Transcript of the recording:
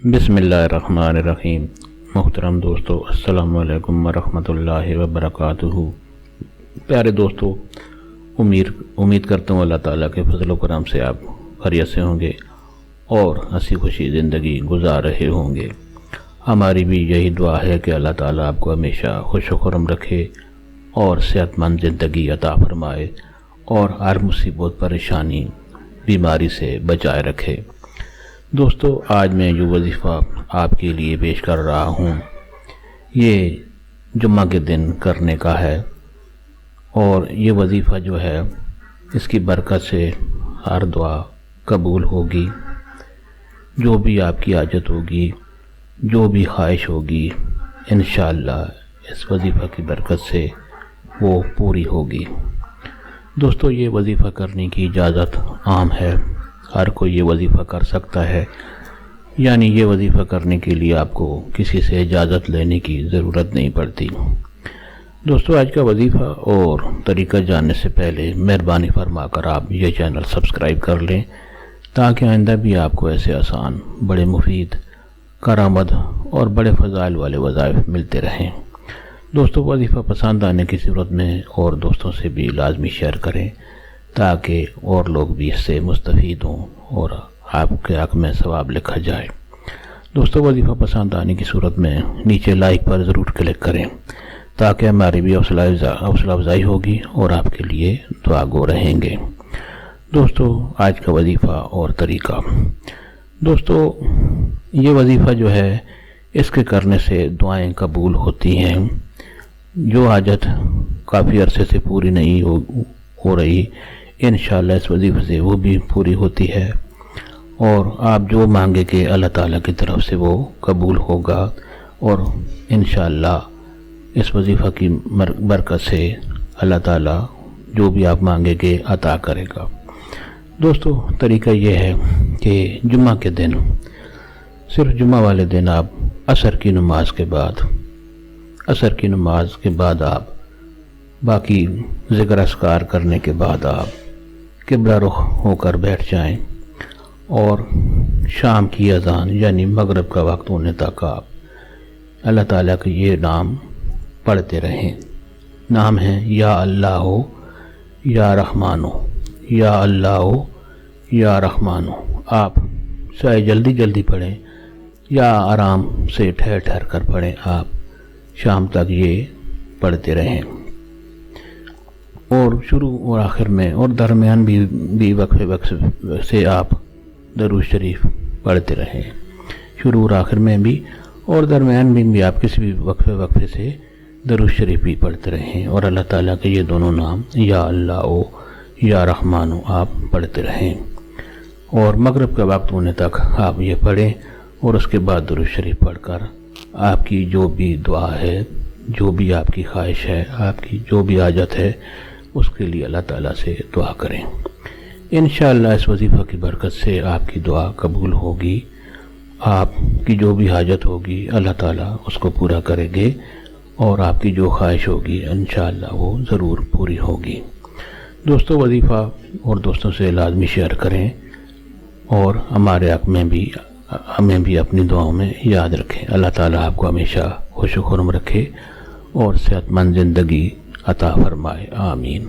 बिस्मिल्लाहिर्रहमानिर्रहीम। मुहतरम दोस्तों, अस्सलामु अलैकुम वरहमतुल्लाहि वबरकातुहू। प्यारे दोस्तों, उम्मीद करता हूँ अल्लाह ताला के फजल व करम से आप खैरियत से होंगे और हंसी खुशी ज़िंदगी गुजार रहे होंगे। हमारी भी यही दुआ है कि अल्लाह ताला आपको हमेशा खुश व खुर्रम रखे और सेहतमंद ज़िंदगी अता फरमाए और हर मुसीबत परेशानी बीमारी से बचाए रखे। दोस्तों, आज मैं जो वजीफ़ा आपके लिए पेश कर रहा हूँ ये जुम्मा के दिन करने का है और ये वजीफ़ा जो है इसकी बरकत से हर दुआ कबूल होगी। जो भी आपकी हाजत होगी, जो भी ख्वाहिश होगी, इंशाअल्लाह इस वजीफ़ा की बरकत से वो पूरी होगी। दोस्तों, ये वजीफ़ा करने की इजाज़त आम है, हर कोई ये वजीफ़ा कर सकता है, यानी ये वजीफ़ा करने के लिए आपको किसी से इजाज़त लेने की ज़रूरत नहीं पड़ती। दोस्तों, आज का वजीफ़ा और तरीक़ा जानने से पहले मेहरबानी फरमाकर आप ये चैनल सब्सक्राइब कर लें ताकि आइंदा भी आपको ऐसे आसान, बड़े मुफीद, करामद और बड़े फ़ज़ाइल वाले वज़ाइफ मिलते रहें। दोस्तों, वजीफ़ा पसंद आने की सूरत में और दोस्तों से भी लाजमी शेयर करें ताकि और लोग भी इससे मुस्तफ़ीद हों और आपके हक़ में सवाब लिखा जाए। दोस्तों, वजीफ़ा पसंद आने की सूरत में नीचे लाइक पर ज़रूर क्लिक करें ताकि हमारी भी हौसला अफजाई होगी और आपके लिए दुआ गो रहेंगे। दोस्तों, आज का वजीफ़ा और तरीक़ा। दोस्तों, ये वजीफ़ा जो है इसके करने से दुआएं कबूल होती हैं। जो हाजत काफ़ी अरसे से पूरी नहीं हो रही, इंशाअल्लाह इस वजीफ़े से वो भी पूरी होती है और आप जो मांगेंगे अल्लाह ताला की तरफ से वो कबूल होगा और इंशाअल्लाह इस वजीफ़ा की बरकत से अल्लाह ताला जो भी आप मांगेंगे अता करेगा। दोस्तों, तरीका ये है कि जुम्मा के दिन, सिर्फ जुम्मा वाले दिन आप असर की नमाज के बाद आप बाकी ज़िक्र अस्कार करने के बाद आप क़िबला रुख होकर बैठ जाएं और शाम की अज़ान यानी मगरिब का वक्त होने तक आप अल्लाह ताला के ये नाम पढ़ते रहें। नाम है या अल्लाह हो, या रहमानो, या अल्लाह हो, या रहमानो। आप चाहे जल्दी जल्दी पढ़ें या आराम से ठहर ठहर कर पढ़ें, आप शाम तक ये पढ़ते रहें और शुरू और आखिर में और दरमियान भी वक्फे से आप दरूद शरीफ पढ़ते रहें। शुरू और आखिर में भी और दरमियान भी आप किसी भी वक्फे से दरूद शरीफ भी पढ़ते रहें और अल्लाह ताला के ये दोनों नाम या अल्लाह ओ या रहमान हो आप पढ़ते रहें और मगरिब का वक्त होने तक आप ये पढ़ें और उसके बाद दरूद शरीफ पढ़कर आपकी जो भी दुआ है, जो भी आपकी ख्वाहिश है, आपकी जो भी हाजत है, उसके लिए अल्लाह ताला से दुआ करें। इंशाअल्लाह इस वजीफ़ा की बरकत से आपकी दुआ कबूल होगी। आपकी जो भी हाजत होगी अल्लाह ताला उसको पूरा करेंगे और आपकी जो ख्वाहिश होगी इंशाअल्लाह वो ज़रूर पूरी होगी। दोस्तों, वजीफ़ा और दोस्तों से लाजमी शेयर करें और हमें भी अपनी दुआओं में याद रखें। अल्लाह ताला आपको हमेशा खुश व खुर्रम रखे और सेहतमंद ज़िंदगी अता फरमाए। आमीन।